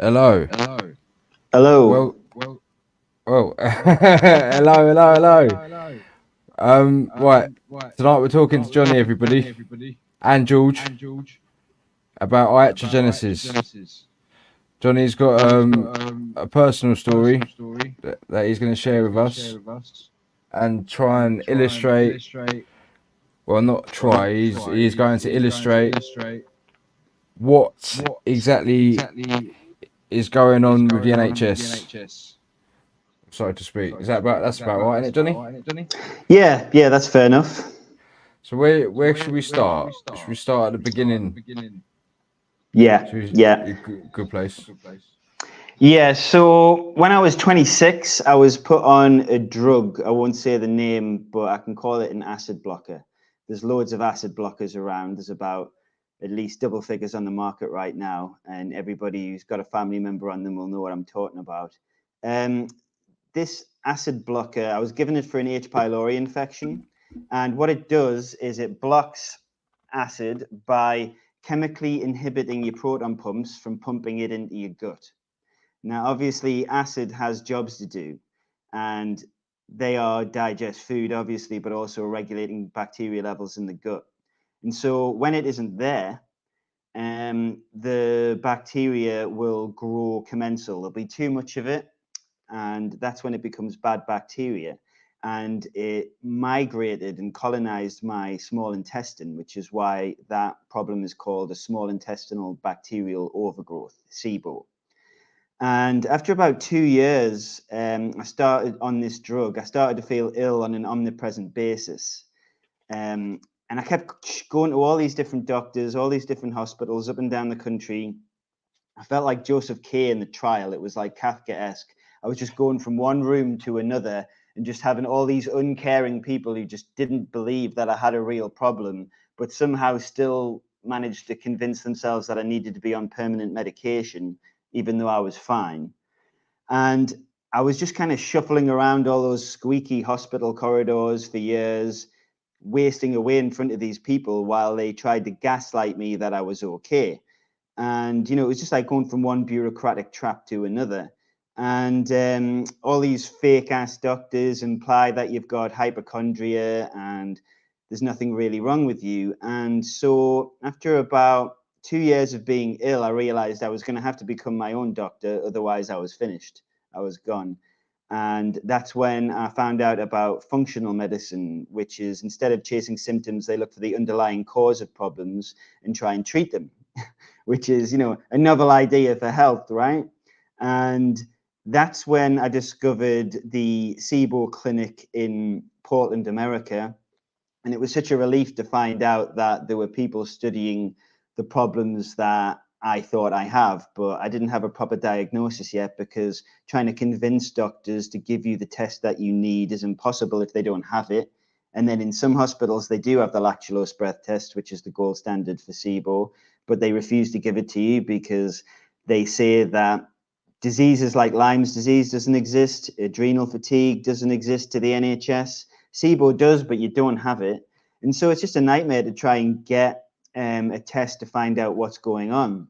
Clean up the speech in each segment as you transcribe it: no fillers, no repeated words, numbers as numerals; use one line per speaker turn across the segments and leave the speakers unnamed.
Hello.
Hello.
Well, hello. Right. Tonight we're talking to Johnny, everybody, and George about iatrogenesis. Johnny's got a personal story that he's going to share with us and try and illustrate. Well, not try. He's going to illustrate what exactly is going on with the NHS, so to speak. That's about right, isn't it, Johnny?
Yeah, that's fair enough.
So where should we start? Should we start at the beginning?
Yeah,
Should
yeah.
we, good place.
Yeah, so when I was 26, I was put on a drug. I won't say the name, but I can call it an acid blocker. There's loads of acid blockers around. There's about at least double figures on the market right now, and everybody who's got a family member on them will know what I'm talking about. Um, this acid blocker, I was given it for an H. pylori infection, and what it does is it blocks acid by chemically inhibiting your proton pumps from pumping it into your gut. Now, obviously, acid has jobs to do, and they are digest food, obviously, but also regulating bacteria levels in the gut. And so, when it isn't there, the bacteria will grow commensal. There'll be too much of it, and that's when it becomes bad bacteria. And it migrated and colonized my small intestine, which is why that problem is called a small intestinal bacterial overgrowth, SIBO. And after about 2 years, I started on this drug. I started to feel ill on an omnipresent basis. And I kept going to all these different doctors, all these different hospitals up and down the country. I felt like Joseph K in the trial. It was like Kafka-esque. I was just going from one room to another and just having all these uncaring people who just didn't believe that I had a real problem, but somehow still managed to convince themselves that I needed to be on permanent medication, even though I was fine. And I was just kind of shuffling around all those squeaky hospital corridors for years, wasting away in front of these people while they tried to gaslight me that I was okay. And, it was just like going from one bureaucratic trap to another. And all these fake ass doctors imply that you've got hypochondria and there's nothing really wrong with you. And so after about 2 years of being ill, I realized I was going to have to become my own doctor. Otherwise, I was finished. I was gone. And that's when I found out about functional medicine, which is instead of chasing symptoms, they look for the underlying cause of problems and try and treat them, which is, a novel idea for health, right? And that's when I discovered the SIBO clinic in Portland, America. And it was such a relief to find out that there were people studying the problems that I thought I have, but I didn't have a proper diagnosis yet because trying to convince doctors to give you the test that you need is impossible if they don't have it. And then in some hospitals, they do have the lactulose breath test, which is the gold standard for SIBO, but they refuse to give it to you because they say that diseases like Lyme's disease doesn't exist, adrenal fatigue doesn't exist to the NHS. SIBO does, but you don't have it. And so it's just a nightmare to try and get a test to find out what's going on.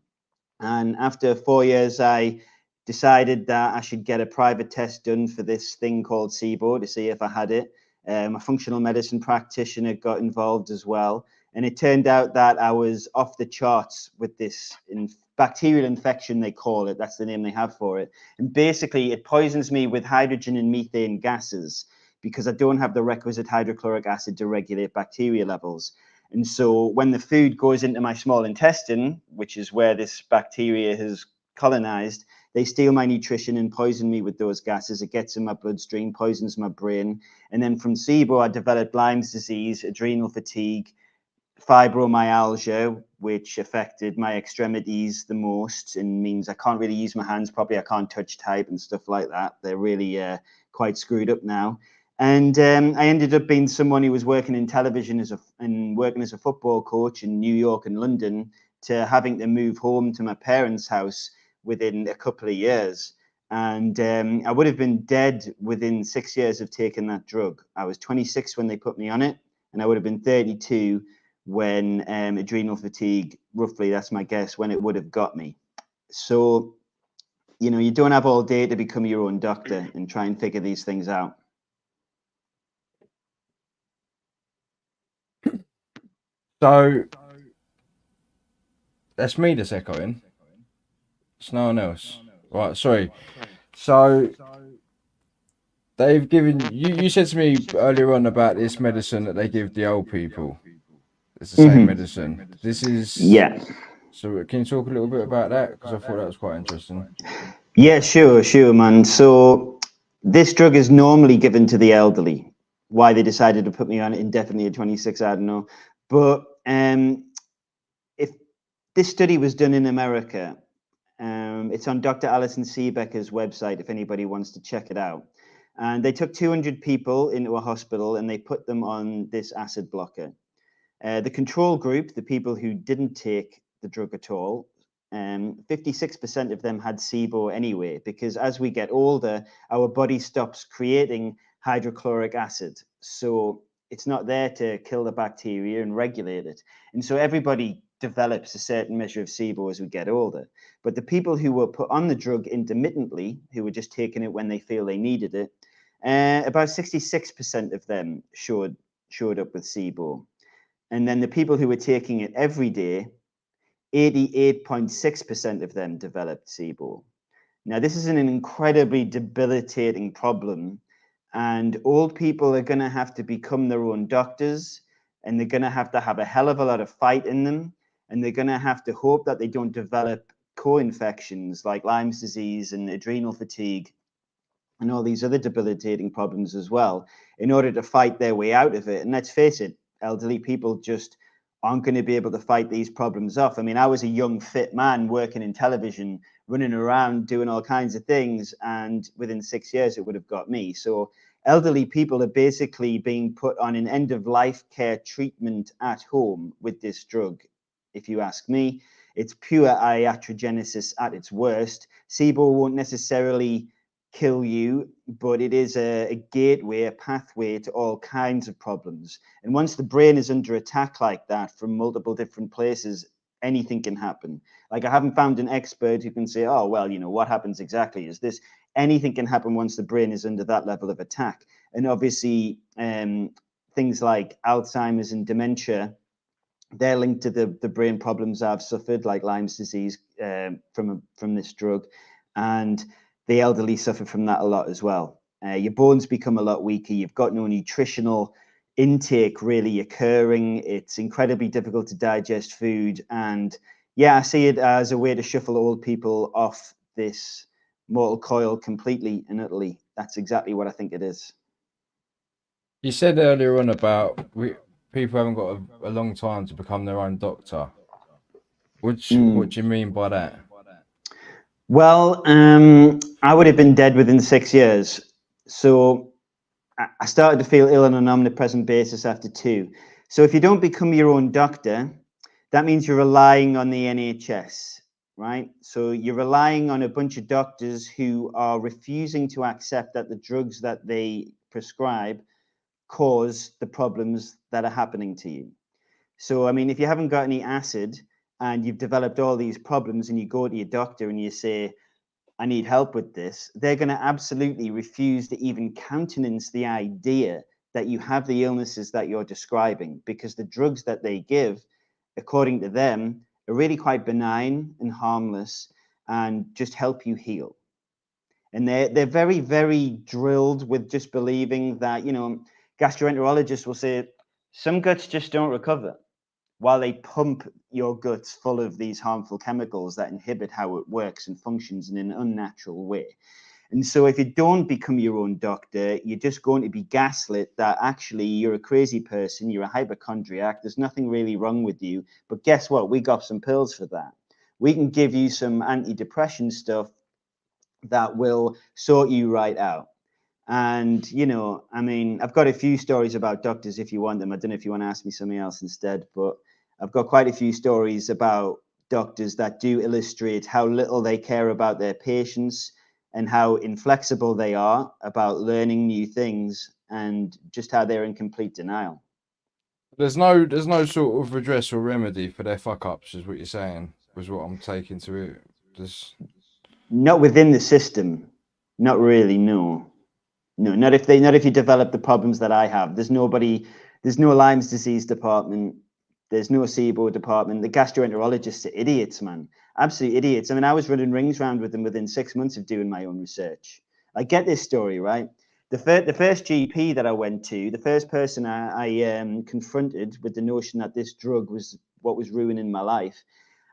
And after 4 years, I decided that I should get a private test done for this thing called SIBO to see if I had it. A functional medicine practitioner got involved as well. And it turned out that I was off the charts with this bacterial infection, they call it. That's the name they have for it. And basically, it poisons me with hydrogen and methane gases because I don't have the requisite hydrochloric acid to regulate bacteria levels. And so when the food goes into my small intestine, which is where this bacteria has colonized, they steal my nutrition and poison me with those gases. It gets in my bloodstream, poisons my brain. And then from SIBO, I developed Lyme's disease, adrenal fatigue, fibromyalgia, which affected my extremities the most and means I can't really use my hands properly. I can't touch type and stuff like that. They're really quite screwed up now. And I ended up being someone who was working in television and working as a football coach in New York and London to having to move home to my parents' house within a couple of years. And I would have been dead within 6 years of taking that drug. I was 26 when they put me on it, and I would have been 32 when adrenal fatigue, roughly, that's my guess, when it would have got me. So you don't have all day to become your own doctor and try and figure these things out.
So that's me that's echoing. It's no one else. Right, sorry. So they've given you said to me earlier on about this medicine that they give the old people. It's the same
Hmm.
medicine. This is
Yeah.
so. Can you talk a little bit about that? Because I thought that was quite interesting.
Yeah, sure, man. So this drug is normally given to the elderly. Why they decided to put me on it indefinitely at 26, I don't know. But if this study was done in America, it's on Dr. Alison Seebecker's website if anybody wants to check it out. And they took 200 people into a hospital and they put them on this acid blocker. The control group, the people who didn't take the drug at all, 56% of them had SIBO anyway, because as we get older, our body stops creating hydrochloric acid. So it's not there to kill the bacteria and regulate it. And so everybody develops a certain measure of SIBO as we get older. But the people who were put on the drug intermittently, who were just taking it when they feel they needed it, about 66% of them showed up with SIBO. And then the people who were taking it every day, 88.6% of them developed SIBO. Now, this is an incredibly debilitating problem, and old people are going to have to become their own doctors, and they're going to have a hell of a lot of fight in them, and they're going to have to hope that they don't develop co-infections like Lyme's disease and adrenal fatigue and all these other debilitating problems as well in order to fight their way out of it. And let's face it, elderly people just aren't going to be able to fight these problems off. I mean, I was a young, fit man working in television, running around, doing all kinds of things. And within 6 years, it would have got me. So elderly people are basically being put on an end of life care treatment at home with this drug. If you ask me, it's pure iatrogenesis at its worst. SIBO won't necessarily kill you, but it is a gateway, a pathway to all kinds of problems. And once the brain is under attack like that from multiple different places, anything can happen. Like, I haven't found an expert who can say, oh, well, what happens exactly is this. Anything can happen once the brain is under that level of attack. And obviously, things like Alzheimer's and dementia, they're linked to the brain problems I've suffered, like Lyme's disease, from this drug. And the elderly suffer from that a lot as well. Your bones become a lot weaker. You've got no nutritional intake really occurring. It's incredibly difficult to digest food. And yeah, I see it as a way to shuffle old people off this mortal coil completely and utterly. That's exactly what I think it is.
You said earlier on about people haven't got a long time to become their own doctor. What
Mm.
do you mean by that?
Well, I would have been dead within 6 years. So I started to feel ill on an omnipresent basis after 2. So if you don't become your own doctor, that means you're relying on the NHS, right? So you're relying on a bunch of doctors who are refusing to accept that the drugs that they prescribe cause the problems that are happening to you. So, I mean, if you haven't got any acid and you've developed all these problems and you go to your doctor and you say, I need help with this, they're going to absolutely refuse to even countenance the idea that you have the illnesses that you're describing, because the drugs that they give, according to them, are really quite benign and harmless and just help you heal. And they're very, very drilled with just believing that, gastroenterologists will say some guts just don't recover, while they pump your guts full of these harmful chemicals that inhibit how it works and functions in an unnatural way. And so if you don't become your own doctor, you're just going to be gaslit that actually you're a crazy person, you're a hypochondriac, there's nothing really wrong with you. But guess what? We got some pills for that. We can give you some antidepressant stuff that will sort you right out. And, I mean, I've got a few stories about doctors if you want them. I don't know if you want to ask me something else instead, but I've got quite a few stories about doctors that do illustrate how little they care about their patients and how inflexible they are about learning new things and just how they're in complete denial.
There's no sort of redress or remedy for their fuck ups, is what you're saying. Was what I'm taking to it. Just
Not within the system. Not really, no. No, not if you develop the problems that I have. There's no Lyme's disease department. There's no SIBO department. The gastroenterologists are idiots, man. Absolute idiots. I mean, I was running rings around with them within 6 months of doing my own research. I get this story, right? The first GP that I went to, the first person I confronted with the notion that this drug was what was ruining my life,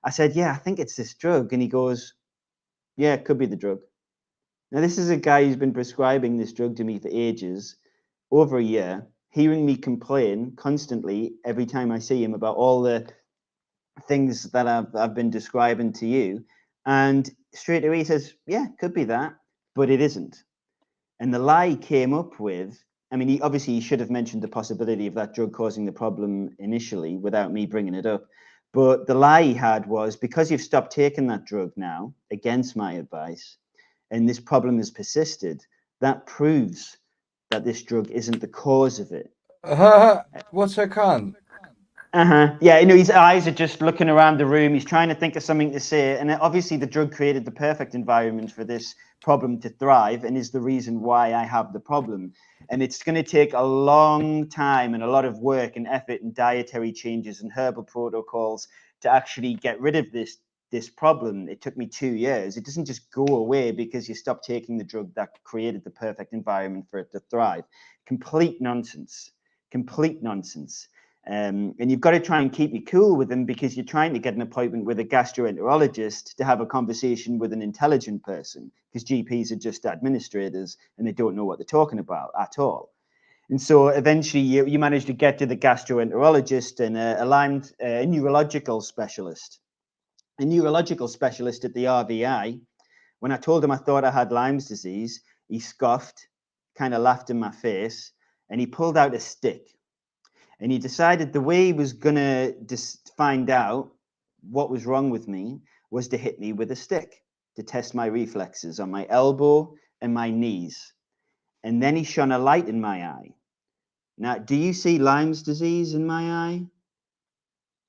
I said, yeah, I think it's this drug. And he goes, yeah, it could be the drug. Now, this is a guy who's been prescribing this drug to me for ages, over a year, hearing me complain constantly every time I see him about all the things that I've been describing to you. And straight away he says, yeah, could be that, but it isn't. And the lie he came up with, I mean, he should have mentioned the possibility of that drug causing the problem initially without me bringing it up. But the lie he had was, because you've stopped taking that drug now, against my advice, and this problem has persisted, that proves that this drug isn't the cause of it.
What's a cunt?
Yeah, his eyes are just looking around the room. He's trying to think of something to say. And obviously, the drug created the perfect environment for this problem to thrive and is the reason why I have the problem. And it's going to take a long time and a lot of work and effort and dietary changes and herbal protocols to actually get rid of this problem. It took me 2 years. It doesn't just go away because you stop taking the drug that created the perfect environment for it to thrive. Complete nonsense. Complete nonsense. And you've got to try and keep you cool with them because you're trying to get an appointment with a gastroenterologist to have a conversation with an intelligent person, because GPs are just administrators and they don't know what they're talking about at all. And so eventually you manage to get to the gastroenterologist and a neurological specialist. A neurological specialist at the RVI, when I told him I thought I had Lyme's disease, he scoffed, kind of laughed in my face, and he pulled out a stick. And he decided the way he was going to find out what was wrong with me was to hit me with a stick to test my reflexes on my elbow and my knees. And then he shone a light in my eye. Now, do you see Lyme's disease in my eye?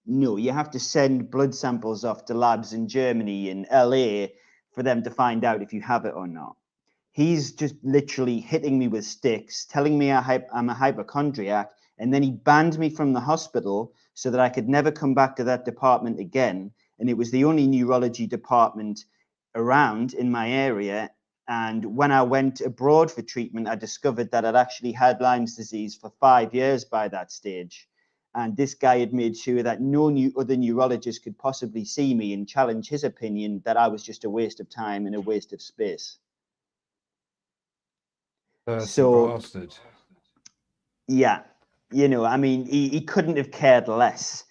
No, you have to send blood samples off to labs in Germany and LA for them to find out if you have it or not. He's just literally hitting me with sticks, telling me I'm a hypochondriac, and then he banned me from the hospital so that I could never come back to that department again. And it was the only neurology department around in my area. And when I went abroad for treatment, I discovered that I'd actually had Lyme's disease for 5 years by that stage. And this guy had made sure that no other neurologist could possibly see me and challenge his opinion that I was just a waste of time and a waste of space. So,
Bastard.
yeah, I mean, he couldn't have cared less.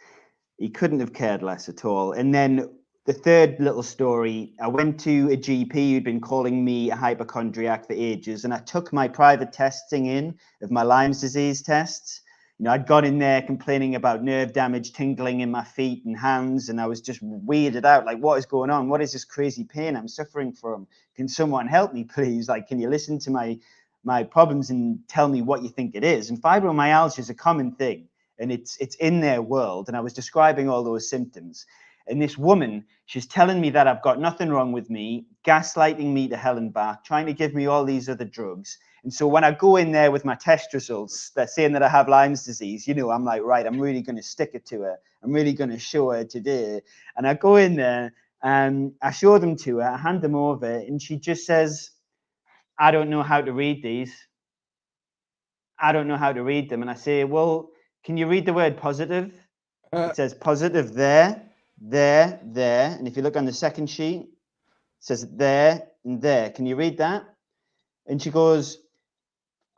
He couldn't have cared less at all. And then the third little story, I went to a GP who'd been calling me a hypochondriac for ages, and I took my private testing in of my Lyme's disease tests. I'd gone in there complaining about nerve damage, tingling in my feet and hands, and I was just weirded out. Like, what is going on? What is this crazy pain I'm suffering from? Can someone help me, please? Like, can you listen to my problems and tell me what you think it is? And fibromyalgia is a common thing, and it's in their world. And I was describing all those symptoms. And this woman, she's telling me that I've got nothing wrong with me, gaslighting me to hell and back, trying to give me all these other drugs. And so when I go in there with my test results, they're saying that I have Lyme's disease, I'm like, right, I'm really going to stick it to her. I'm really going to show her today. And I go in there and I show them to her, I hand them over, and she just says, I don't know how to read these. I don't know how to read them. And I say, well, can you read the word positive? It says positive there, there, there. And if you look on the second sheet, it says there and there. Can you read that? And she goes,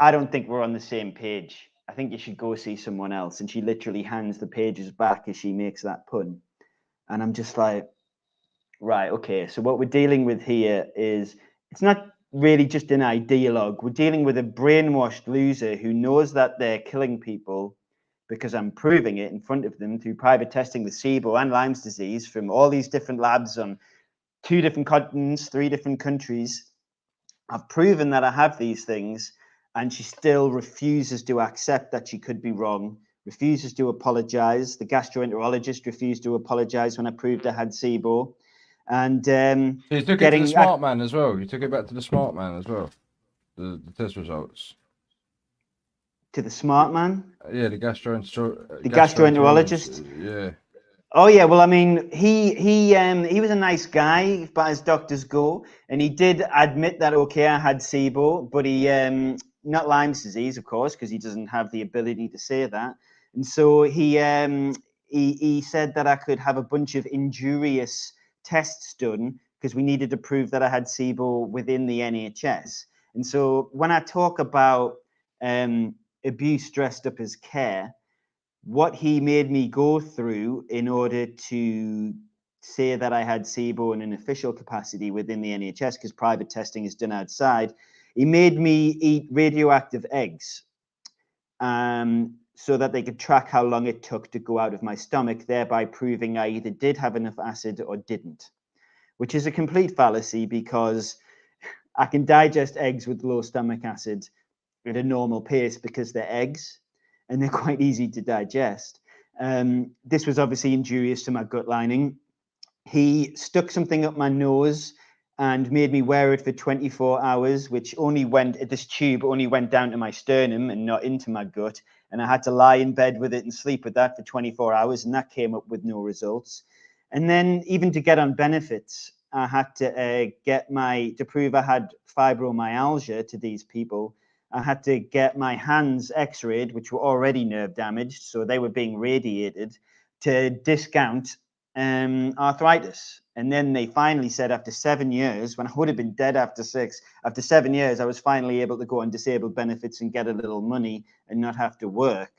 I don't think we're on the same page. I think you should go see someone else. And she literally hands the pages back as she makes that pun. And I'm just like, right, okay. So what we're dealing with here is, it's not really just an ideologue. We're dealing with a brainwashed loser who knows that they're killing people because I'm proving it in front of them through private testing with SIBO and Lyme's disease from all these different labs on 2 different continents, 3 different countries. I've proven that I have these things, and she still refuses to accept that she could be wrong, refuses to apologize. The gastroenterologist refused to apologize when I proved I had SIBO. And
So you took it to the
getting
smart man as well. You took it back to the smart man as well. The test results.
to the smart man,
Yeah, the
the
gastroenterologist.
gastroenterologist.
Yeah.
Oh yeah, well, I mean, he was a nice guy, but as doctors go, and he did admit that okay, I had SIBO, but he not Lyme's disease, of course, because he doesn't have the ability to say that, and so he said that I could have a bunch of injurious tests done because we needed to prove that I had SIBO within the NHS, and so when I talk about abuse dressed up as care, what he made me go through in order to say that I had SIBO in an official capacity within the NHS, because private testing is done outside, he made me eat radioactive eggs so that they could track how long it took to go out of my stomach, thereby proving I either did have enough acid or didn't, which is a complete fallacy because I can digest eggs with low stomach acid at a normal pace because they're eggs and they're quite easy to digest. This was obviously injurious to my gut lining. He stuck something up my nose and made me wear it for 24 hours, which this tube only went down to my sternum and not into my gut. And I had to lie in bed with it and sleep with that for 24 hours, and that came up with no results. And then even to get on benefits, I had to to prove I had fibromyalgia to these people, I had to get my hands x-rayed, which were already nerve damaged, so they were being radiated, to discount arthritis. And then they finally said after 7 years, when I would have been dead after 6, after 7 years, I was finally able to go on disabled benefits and get a little money and not have to work,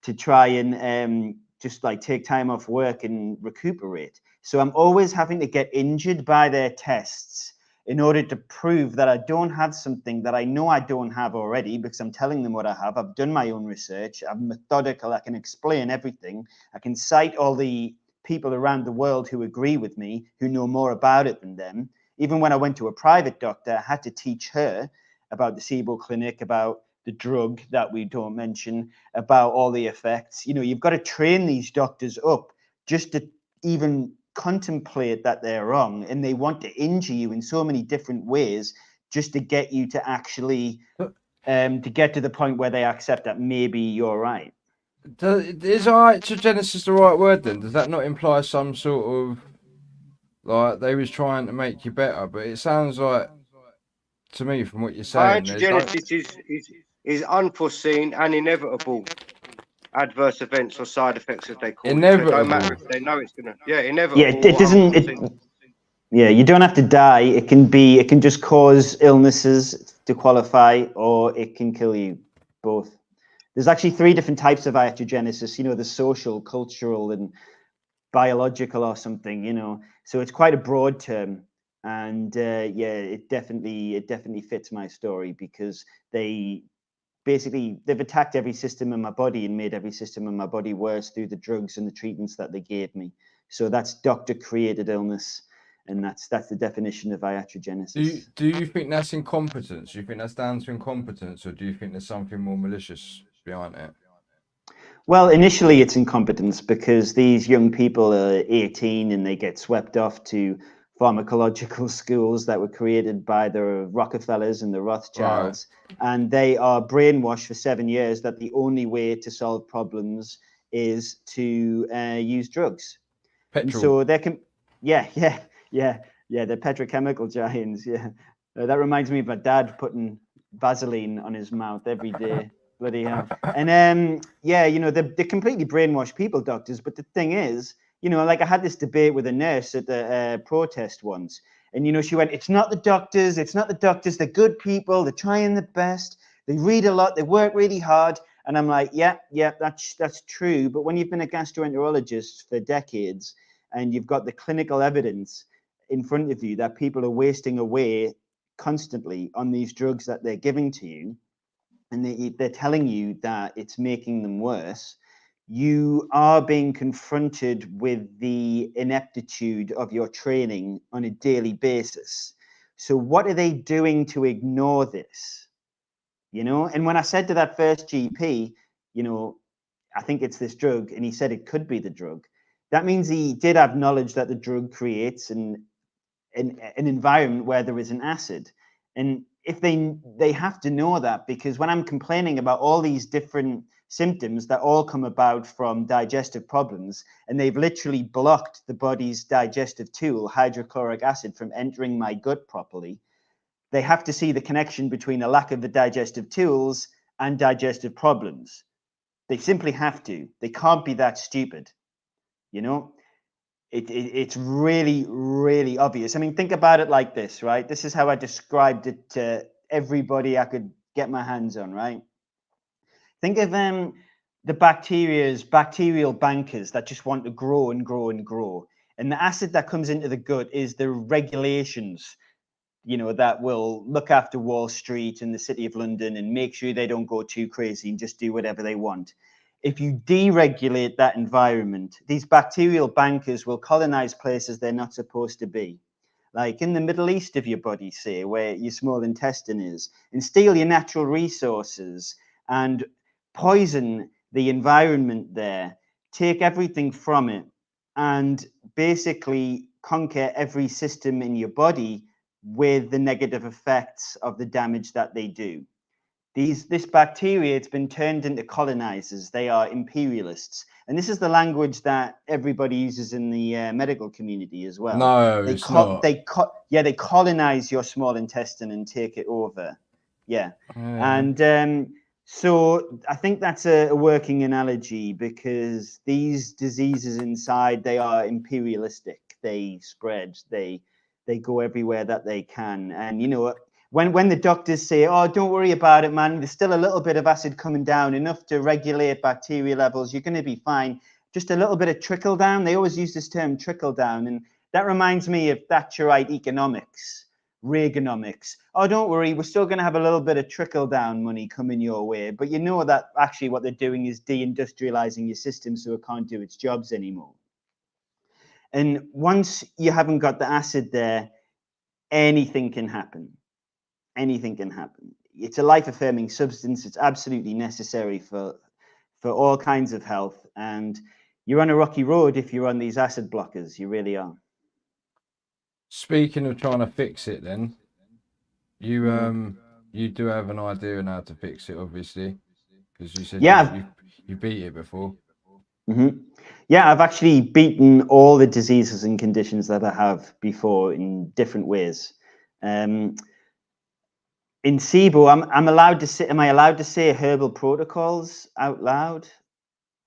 to try and just like take time off work and recuperate. So I'm always having to get injured by their tests in order to prove that I don't have something that I know I don't have already, because I'm telling them what I have. I've done my own research. I'm methodical. I can explain everything. I can cite all the people around the world who agree with me, who know more about it than them. Even when I went to a private doctor, I had to teach her about the SIBO clinic, about the drug that we don't mention, about all the effects. You know, you've got to train these doctors up just to even contemplate that they're wrong, and they want to injure you in so many different ways just to get you to actually to get to the point where they accept that maybe you're right.
Is iatrogenesis the right word then? Does that not imply some sort of like they was trying to make you better? But it sounds like to me from what you're saying, there's don't
Iatrogenesis is unforeseen and inevitable adverse events or side effects, as they call it. So it don't matter
inevitable.
if they know it's gonna, yeah,
Yeah,
inevitable
it
or
doesn't.
unforeseen.
Yeah, you don't have to die. It can just cause illnesses to qualify, or it can kill you. Both. There's actually 3 different types of iatrogenesis. You know, the social, cultural, and biological, or something. You know, so it's quite a broad term. And yeah, it definitely fits my story, because they've attacked every system in my body and made every system in my body worse through the drugs and the treatments that they gave me. So that's doctor created illness, and that's the definition of iatrogenesis.
Do you think that's incompetence? Do you think that's down to incompetence, or do you think there's something more malicious behind it?
Well, initially it's incompetence, because these young people are 18 and they get swept off to pharmacological schools that were created by the Rockefellers and the
Right.
Rothschilds. And they are brainwashed for 7 years that the only way to solve problems is to use drugs. And
Petrol.
so yeah, they're petrochemical giants. Yeah, that reminds me of my dad putting Vaseline on his mouth every day. Bloody hell! And yeah, you know, they're completely brainwashed people, doctors. But the thing is, you know, like I had this debate with a nurse at the protest once, and you know, she went, "It's not the doctors. It's not the doctors. They're good people. They're trying their best. They read a lot. They work really hard." And I'm like, yeah, that's true. But when you've been a gastroenterologist for decades, and you've got the clinical evidence in front of you that people are wasting away constantly on these drugs that they're giving to you, and they're telling you that it's making them worse, you are being confronted with the ineptitude of your training on a daily basis. So what are they doing to ignore this? You know, and when I said to that first GP, you know, I think it's this drug, and he said it could be the drug, that means he did have knowledge that the drug creates an an environment where there is an acid. And if they have to know that, because when I'm complaining about all these different symptoms that all come about from digestive problems, and they've literally blocked the body's digestive tool, hydrochloric acid, from entering my gut properly, they have to see the connection between a lack of the digestive tools and digestive problems. They simply have to. They can't be that stupid, you know? It's really, really obvious. I mean, think about it like this, right? This is how I described it to everybody I could get my hands on, right? Think of the bacterial bankers that just want to grow and grow and grow. And the acid that comes into the gut is the regulations, you know, that will look after Wall Street and the City of London and make sure they don't go too crazy and just do whatever they want. If you deregulate that environment, these bacterial bankers will colonize places they're not supposed to be, like in the middle east of your body, say, where your small intestine is, and steal your natural resources and poison the environment there, take everything from it, and basically conquer every system in your body with the negative effects of the damage that they do. This bacteria, it's been turned into colonizers. They are imperialists. And this is the language that everybody uses in the medical community as well.
No, it's not.
They colonize your small intestine and take it over. Yeah. And so I think that's a working analogy, because these diseases inside, they are imperialistic. They spread, they go everywhere that they can. And, you know, when the doctors say, oh, don't worry about it, man, there's still a little bit of acid coming down, enough to regulate bacteria levels, you're going to be fine. Just a little bit of trickle down. They always use this term, trickle down. And that reminds me of Thatcherite economics, Reaganomics. Oh, don't worry, we're still going to have a little bit of trickle down money coming your way. But you know that actually what they're doing is deindustrializing your system so it can't do its jobs anymore. And once you haven't got the acid there, anything can happen. Anything can happen. It's a life-affirming substance. It's absolutely necessary for all kinds of health. And you're on a rocky road if you're on these acid blockers. You really are.
Speaking of trying to fix it, then you do have an idea on how to fix it, obviously, because you said you beat it before.
Yeah, I've actually beaten all the diseases and conditions that I have before in different ways. In SIBO, I'm allowed to say. Am I allowed to say herbal protocols out loud?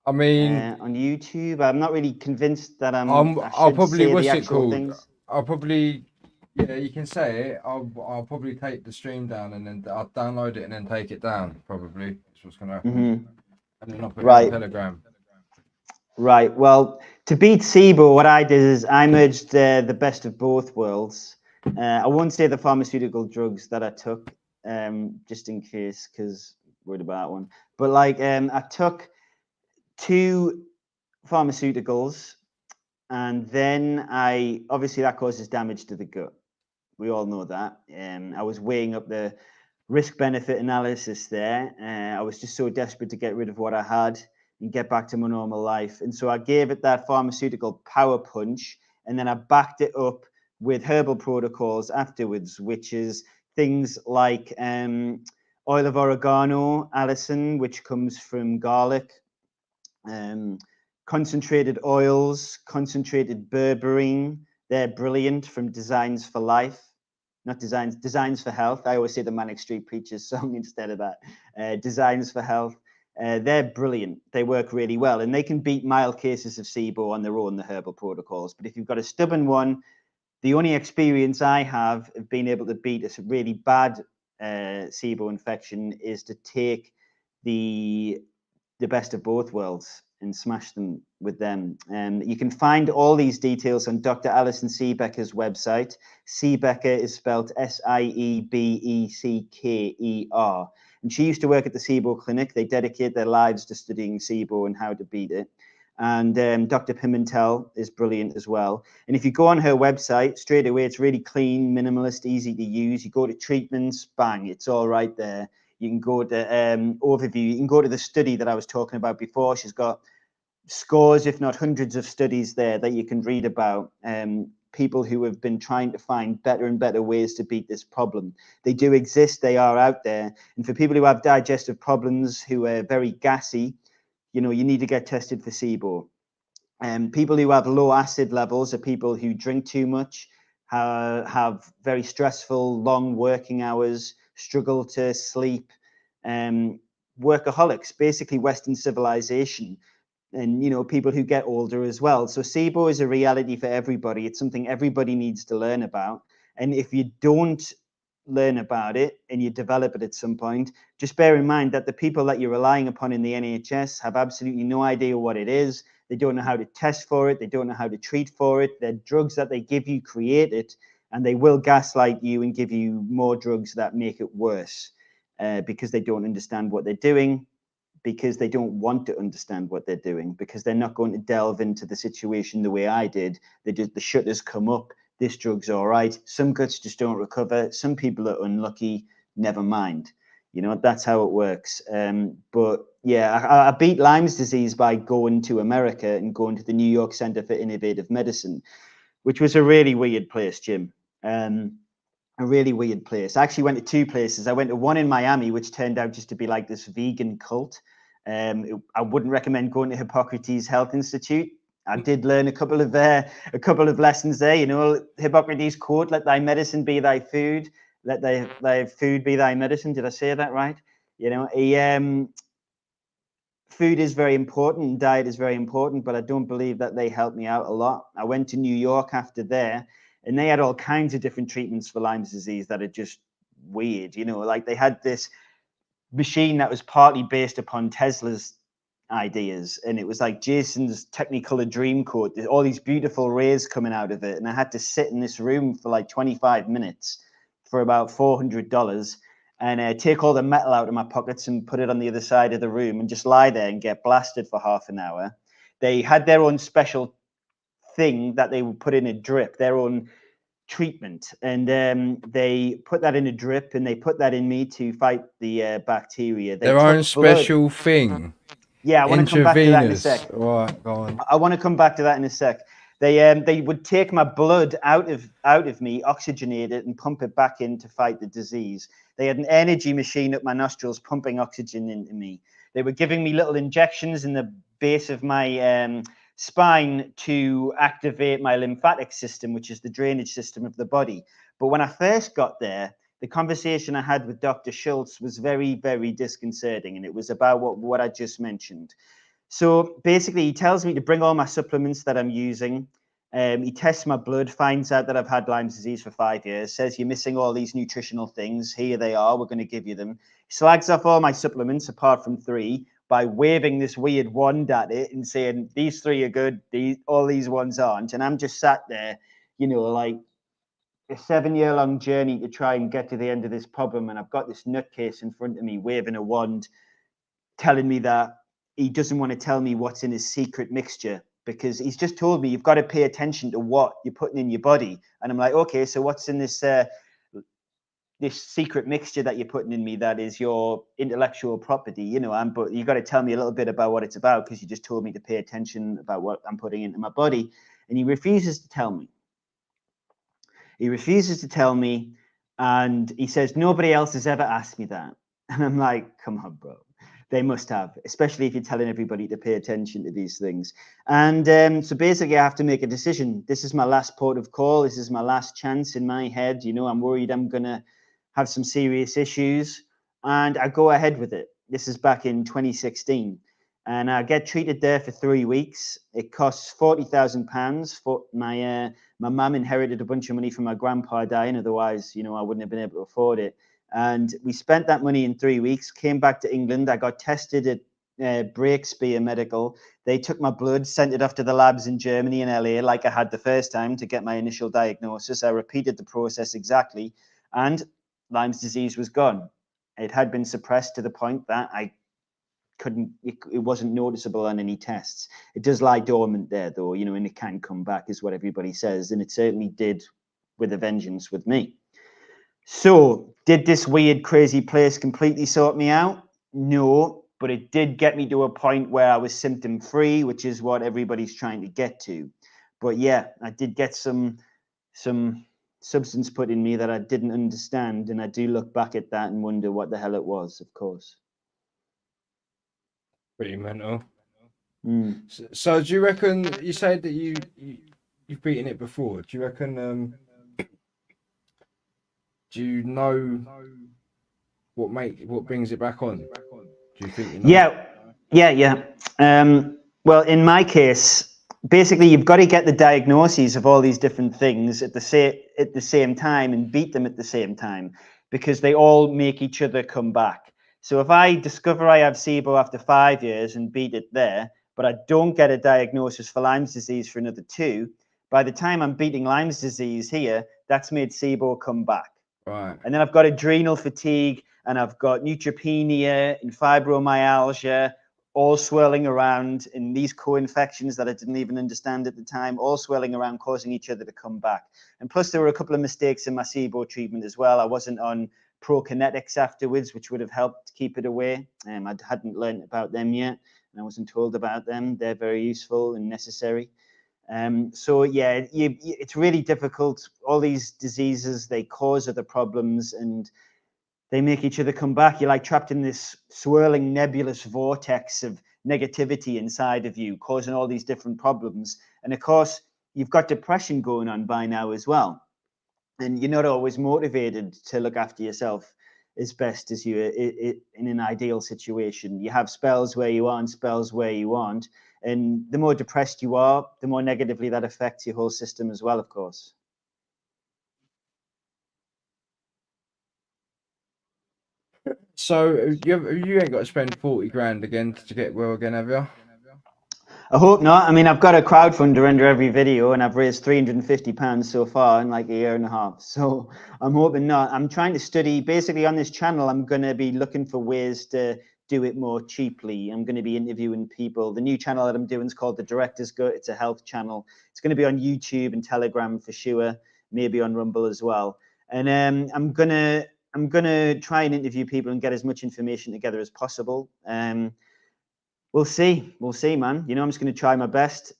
I mean,
on YouTube, I'm not really convinced that
I'll probably, what's it called?
Things.
I'll probably, yeah, you can say it. I'll probably take the stream down and then I'll download it and then take it down. Probably that's what's gonna happen. And then I'll put it on Telegram.
Right. Well, to beat SIBO, what I did is I merged the best of both worlds. I won't say the pharmaceutical drugs that I took, just in case, because I'm worried about that one. But like, I took 2 pharmaceuticals, and then obviously that causes damage to the gut. We all know that. I was weighing up the risk-benefit analysis there. I was just so desperate to get rid of what I had and get back to my normal life. And so I gave it that pharmaceutical power punch, and then I backed it up with herbal protocols afterwards, which is things like oil of oregano, allicin, which comes from garlic, concentrated oils, concentrated berberine. They're brilliant, from Designs for Life. Not Designs for Health. I always say the Manic Street Preachers song instead of that. Designs for Health. They're brilliant. They work really well, and they can beat mild cases of SIBO on their own, the herbal protocols. But if you've got a stubborn one, the only experience I have of being able to beat a really bad SIBO infection is to take the best of both worlds and smash them with them. You can find all these details on Dr. Alison Siebecker's website. Siebecker is spelled Siebecker. And she used to work at the SIBO clinic. They dedicate their lives to studying SIBO and how to beat it. And Dr. Pimentel is brilliant as well. And if you go on her website, straight away, it's really clean, minimalist, easy to use. You go to treatments, bang, it's all right there. You can go to overview. You can go to the study that I was talking about before. She's got scores, if not hundreds of studies there that you can read about. people who have been trying to find better and better ways to beat this problem. They do exist, they are out there. And for people who have digestive problems, who are very gassy, you need to get tested for SIBO. People who have low acid levels are people who drink too much, have very stressful, long working hours, struggle to sleep, workaholics, basically Western civilization, and people who get older as well. So SIBO is a reality for everybody. It's something everybody needs to learn about. And if you don't learn about it and you develop it at some point, just bear in mind that the people that you're relying upon in the NHS have absolutely no idea what it is. They don't know how to test for it. They don't know how to treat for it. The drugs that they give you create it, and they will gaslight you and give you more drugs that make it worse, because they don't understand what they're doing, because they don't want to understand what they're doing, because they're not going to delve into the situation the way I did. The shutters come up. This drug's all right. Some guts just don't recover. Some people are unlucky. Never mind. That's how it works. But yeah, I beat Lyme's disease by going to America and going to the New York Center for Innovative Medicine, which was a really weird place, Jim. A really weird place. I actually went to two places. I went to one in Miami, which turned out just to be like this vegan cult. I wouldn't recommend going to Hippocrates Health Institute. I did learn a couple of lessons there. Hippocrates quote, "Let thy medicine be thy food. Let thy food be thy medicine." Did I say that right? Food is very important and diet is very important, but I don't believe that they helped me out a lot. I went to New York after there, and they had all kinds of different treatments for Lyme's disease that are just weird. Like they had this machine that was partly based upon Tesla's ideas, and it was like Jason's Technicolor Dreamcoat. There's all these beautiful rays coming out of it, and I had to sit in this room for like 25 minutes for about $400 and take all the metal out of my pockets and put it on the other side of the room and just lie there and get blasted for half an hour. They had their own special thing that they would put in a drip, their own treatment, and they put that in a drip and they put that in me to fight the bacteria. They
Their
took
own
blood.
special thing.
Yeah, I want to come back to that in a
Intravenous.
sec.
Right, go on.
I want to come back to that in a sec. They would take my blood out of me, oxygenate it, and pump it back in to fight the disease. They had an energy machine up my nostrils pumping oxygen into me. They were giving me little injections in the base of my spine to activate my lymphatic system, which is the drainage system of the body. But when I first got there, the conversation I had with Dr. Schultz was very, very disconcerting, and it was about what I just mentioned. So basically, he tells me to bring all my supplements that I'm using. He tests my blood, finds out that I've had Lyme's disease for 5 years, says you're missing all these nutritional things. Here they are. We're going to give you them. He slags off all my supplements apart from 3 by waving this weird wand at it and saying, these 3 are good. All these ones aren't. And I'm just sat there, like a 7-year-long journey to try and get to the end of this problem. And I've got this nutcase in front of me waving a wand, telling me that he doesn't want to tell me what's in his secret mixture, because he's just told me you've got to pay attention to what you're putting in your body. And I'm like, okay, so what's in this secret mixture that you're putting in me that is your intellectual property? But you got to tell me a little bit about what it's about, because you just told me to pay attention about what I'm putting into my body. And he refuses to tell me. He refuses to tell me, and he says, nobody else has ever asked me that. And I'm like, come on, bro. They must have, especially if you're telling everybody to pay attention to these things. And so basically, I have to make a decision. This is my last port of call. This is my last chance in my head. I'm worried I'm going to have some serious issues. And I go ahead with it. This is back in 2016. And I get treated there for 3 weeks. It costs £40,000. For my mum inherited a bunch of money from my grandpa dying. Otherwise, I wouldn't have been able to afford it. And we spent that money in 3 weeks, came back to England. I got tested at Breakspear Medical. They took my blood, sent it off to the labs in Germany and LA like I had the first time to get my initial diagnosis. I repeated the process exactly, and Lyme's disease was gone. It had been suppressed to the point that it wasn't noticeable on any tests. It does lie dormant there, though, and it can come back, is what everybody says. And it certainly did with a vengeance with me. So, did this weird, crazy place completely sort me out? No, but it did get me to a point where I was symptom-free, which is what everybody's trying to get to. But yeah, I did get some some substance put in me that I didn't understand, and I do look back at that and wonder what the hell it was, of course.
Pretty mental.
Mm.
So do you reckon, you said that you've beaten it before, do you reckon, do you know what brings it back on? Do you think you know?
Yeah. Well, in my case, basically, you've got to get the diagnoses of all these different things at the same time and beat them at the same time, because they all make each other come back. So if I discover I have SIBO after 5 years and beat it there, but I don't get a diagnosis for Lyme's disease for another 2, by the time I'm beating Lyme's disease here, that's made SIBO come back.
Right.
And then I've got adrenal fatigue, and I've got neutropenia and fibromyalgia, all swirling around in these co-infections that I didn't even understand at the time, all swirling around, causing each other to come back. And plus, there were a couple of mistakes in my SIBO treatment as well. I wasn't on prokinetics afterwards, which would have helped keep it away. I hadn't learned about them yet, and I wasn't told about them. They're very useful and necessary. So yeah, it's really difficult. All these diseases, they cause other problems and they make each other come back. You're like trapped in this swirling nebulous vortex of negativity inside of you, causing all these different problems. And of course, you've got depression going on by now as well. And you're not always motivated to look after yourself as best as you in an ideal situation. You have spells where you are and spells where you aren't. And the more depressed you are, the more negatively that affects your whole system as well, of course.
So you ain't got to spend 40 grand again to get well again, have you?
I hope not. I mean, I've got a crowdfunder under every video and I've raised £350 so far in like a year and a half. So I'm hoping not. I'm trying to study, basically on this channel, I'm going to be looking for ways to do it more cheaply. I'm going to be interviewing people. The new channel that I'm doing is called The Director's Gut. It's a health channel. It's going to be on YouTube and Telegram for sure, maybe on Rumble as well. And I'm gonna try and interview people and get as much information together as possible. We'll see, man. You know, I'm just going to try my best.